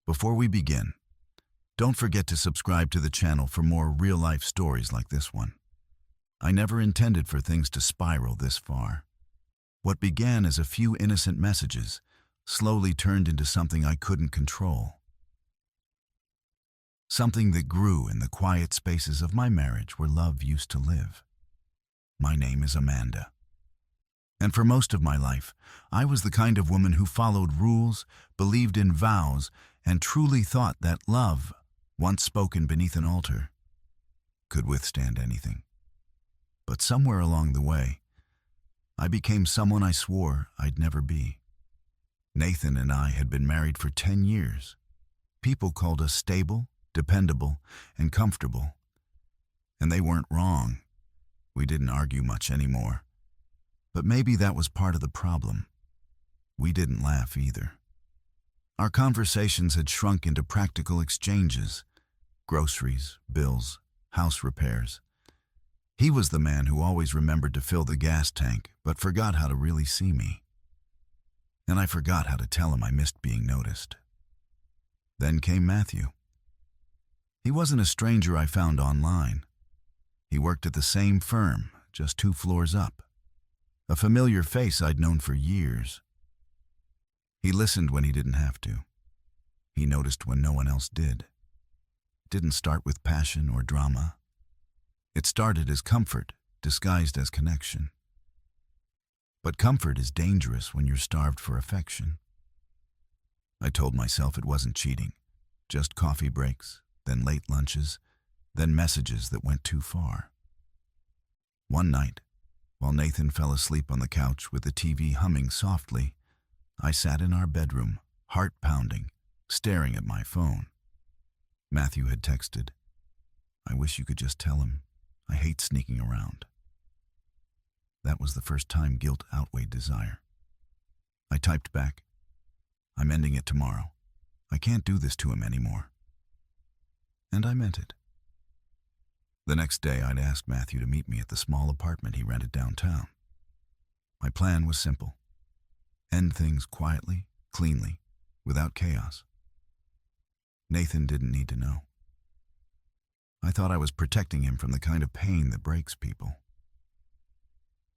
Before we begin, don't forget to subscribe to the channel for more real-life stories like this one. I never intended for things to spiral this far. What began as a few innocent messages slowly turned into something I couldn't control. Something that grew in the quiet spaces of my marriage where love used to live. My name is Amanda. And for most of my life, I was the kind of woman who followed rules, believed in vows, and truly thought that love, once spoken beneath an altar, could withstand anything. But somewhere along the way, I became someone I swore I'd never be. Nathan and I had been married for 10 years. People called us stable, dependable, and comfortable. And they weren't wrong. We didn't argue much anymore. But maybe that was part of the problem. We didn't laugh either. Our conversations had shrunk into practical exchanges: groceries, bills, house repairs. He was the man who always remembered to fill the gas tank, but forgot how to really see me. And I forgot how to tell him I missed being noticed. Then came Matthew. He wasn't a stranger I found online. He worked at the same firm, just 2 floors up. A familiar face I'd known for years. He listened when he didn't have to. He noticed when no one else did. It didn't start with passion or drama. It started as comfort, disguised as connection. But comfort is dangerous when you're starved for affection. I told myself it wasn't cheating, just coffee breaks, then late lunches, then messages that went too far. One night, while Nathan fell asleep on the couch with the TV humming softly, I sat in our bedroom, heart pounding, staring at my phone. Matthew had texted, "I wish you could just tell him. I hate sneaking around." That was the first time guilt outweighed desire. I typed back, "I'm ending it tomorrow. I can't do this to him anymore." And I meant it. The next day, I'd asked Matthew to meet me at the small apartment he rented downtown. My plan was simple: end things quietly, cleanly, without chaos. Nathan didn't need to know. I thought I was protecting him from the kind of pain that breaks people.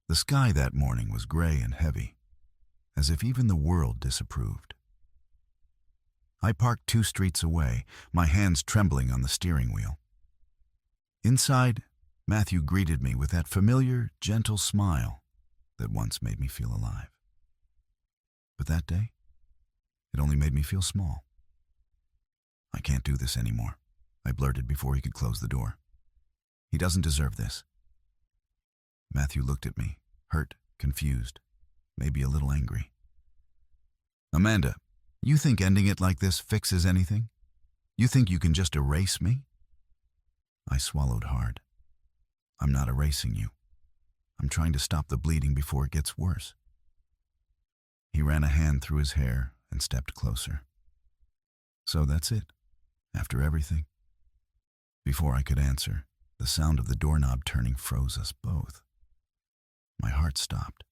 The sky that morning was gray and heavy, as if even the world disapproved. I parked 2 streets away, my hands trembling on the steering wheel. Inside, Matthew greeted me with that familiar, gentle smile that once made me feel alive. But that day, it only made me feel small. "I can't do this anymore," I blurted before he could close the door. "He doesn't deserve this." Matthew looked at me, hurt, confused, maybe a little angry. "Amanda, you think ending it like this fixes anything? You think you can just erase me?" I swallowed hard. "I'm not erasing you. I'm trying to stop the bleeding before it gets worse." He ran a hand through his hair and stepped closer. "So that's it, after everything?" Before I could answer, the sound of the doorknob turning froze us both. My heart stopped.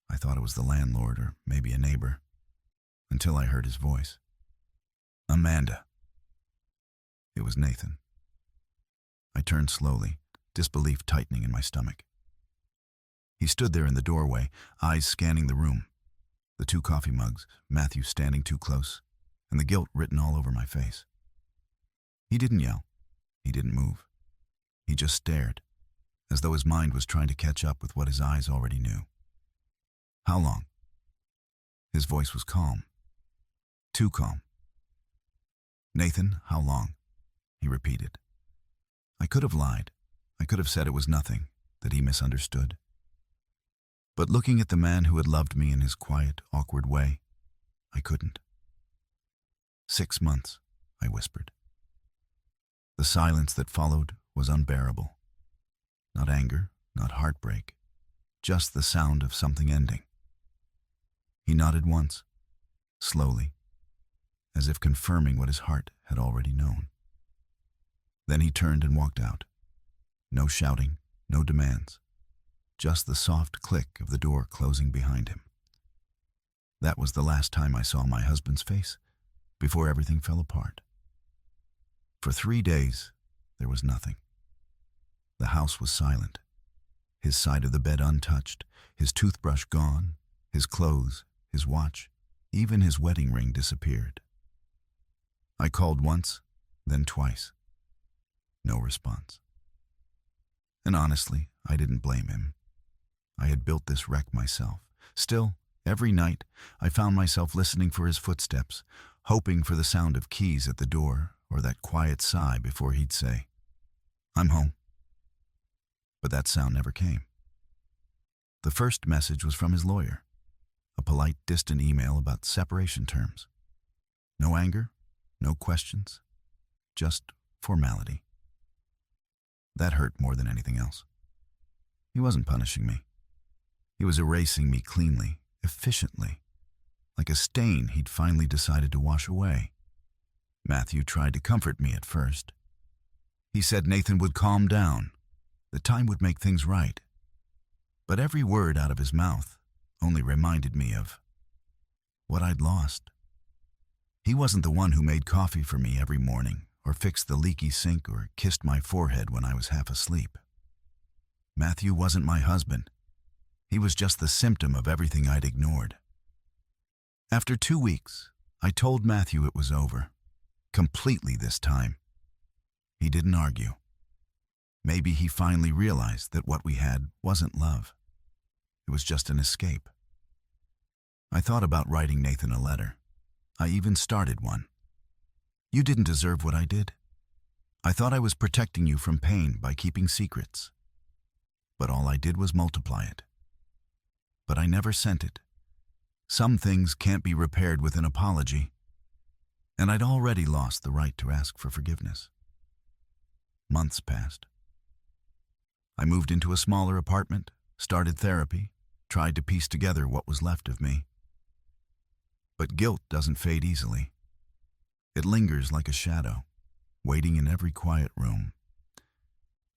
I thought it was the landlord or maybe a neighbor, until I heard his voice. "Amanda." It was Nathan. I turned slowly, disbelief tightening in my stomach. He stood there in the doorway, eyes scanning the room. The 2 coffee mugs, Matthew standing too close, and the guilt written all over my face. He didn't yell. He didn't move. He just stared, as though his mind was trying to catch up with what his eyes already knew. "How long?" His voice was calm. Too calm. "Nathan, how long?" he repeated. I could have lied. I could have said it was nothing, that he misunderstood. But looking at the man who had loved me in his quiet, awkward way, I couldn't. 6 months, I whispered. The silence that followed was unbearable. Not anger, not heartbreak, just the sound of something ending. He nodded once, slowly, as if confirming what his heart had already known. Then he turned and walked out. No shouting, no demands, just the soft click of the door closing behind him. That was the last time I saw my husband's face before everything fell apart. For 3 days, there was nothing. The house was silent, his side of the bed untouched, his toothbrush gone, his clothes, his watch, even his wedding ring disappeared. I called once, then twice. No response. And honestly, I didn't blame him. I had built this wreck myself. Still, every night, I found myself listening for his footsteps, hoping for the sound of keys at the door or that quiet sigh before he'd say, "I'm home." But that sound never came. The first message was from his lawyer, a polite, distant email about separation terms. No anger, no questions, just formality. That hurt more than anything else. He wasn't punishing me. He was erasing me cleanly, efficiently, like a stain he'd finally decided to wash away. Matthew tried to comfort me at first. He said Nathan would calm down, that time would make things right. But every word out of his mouth only reminded me of what I'd lost. He wasn't the one who made coffee for me every morning, or fixed the leaky sink, or kissed my forehead when I was half asleep. Matthew wasn't my husband. He was just the symptom of everything I'd ignored. After 2 weeks, I told Matthew it was over. Completely this time. He didn't argue. Maybe he finally realized that what we had wasn't love. It was just an escape. I thought about writing Nathan a letter. I even started one. "You didn't deserve what I did. I thought I was protecting you from pain by keeping secrets. But all I did was multiply it. But I never sent it. Some things can't be repaired with an apology. And I'd already lost the right to ask for forgiveness." Months passed. I moved into a smaller apartment, started therapy, tried to piece together what was left of me. But guilt doesn't fade easily. It lingers like a shadow, waiting in every quiet room.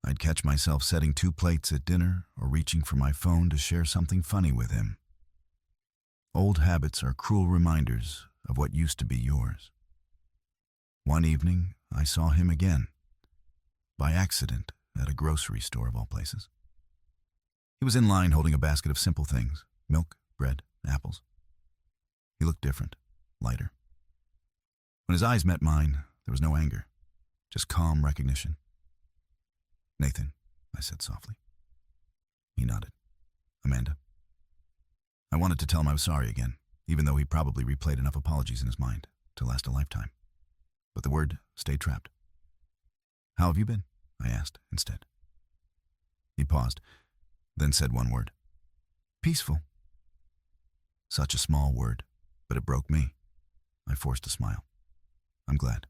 I'd catch myself setting 2 plates at dinner or reaching for my phone to share something funny with him. Old habits are cruel reminders of what used to be yours. One evening, I saw him again, by accident, at a grocery store of all places. He was in line holding a basket of simple things: milk, bread, apples. He looked different, lighter. When his eyes met mine, there was no anger, just calm recognition. "Nathan," I said softly. He nodded. "Amanda." I wanted to tell him I was sorry again, even though he probably replayed enough apologies in his mind to last a lifetime. But the word stayed trapped. "How have you been?" I asked instead. He paused, then said one word: "Peaceful." Such a small word, but it broke me. I forced a smile. "I'm glad."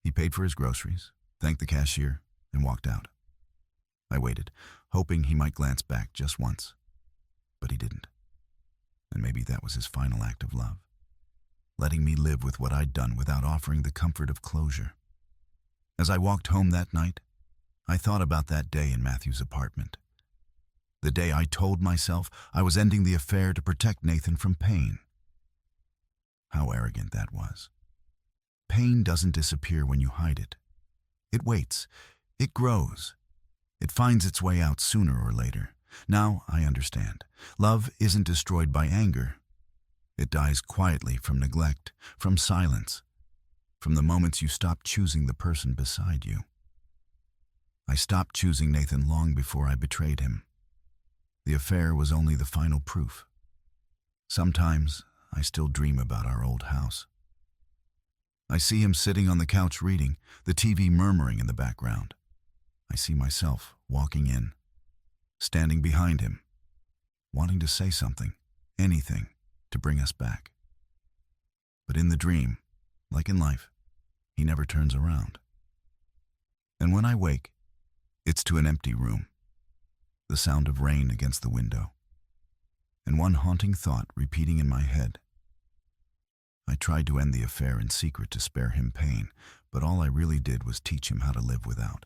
He paid for his groceries, thanked the cashier, and walked out. I waited, hoping he might glance back just once. But he didn't. And maybe that was his final act of love, letting me live with what I'd done without offering the comfort of closure. As I walked home that night, I thought about that day in Matthew's apartment. The day I told myself I was ending the affair to protect Nathan from pain. How arrogant that was. Pain doesn't disappear when you hide it. It waits. It grows. It finds its way out sooner or later. Now I understand. Love isn't destroyed by anger. It dies quietly from neglect, from silence, from the moments you stop choosing the person beside you. I stopped choosing Nathan long before I betrayed him. The affair was only the final proof. Sometimes I still dream about our old house. I see him sitting on the couch reading, the TV murmuring in the background. I see myself walking in, standing behind him, wanting to say something, anything, to bring us back. But in the dream, like in life, he never turns around. And when I wake, it's to an empty room, the sound of rain against the window, and one haunting thought repeating in my head. I tried to end the affair in secret to spare him pain, but all I really did was teach him how to live without.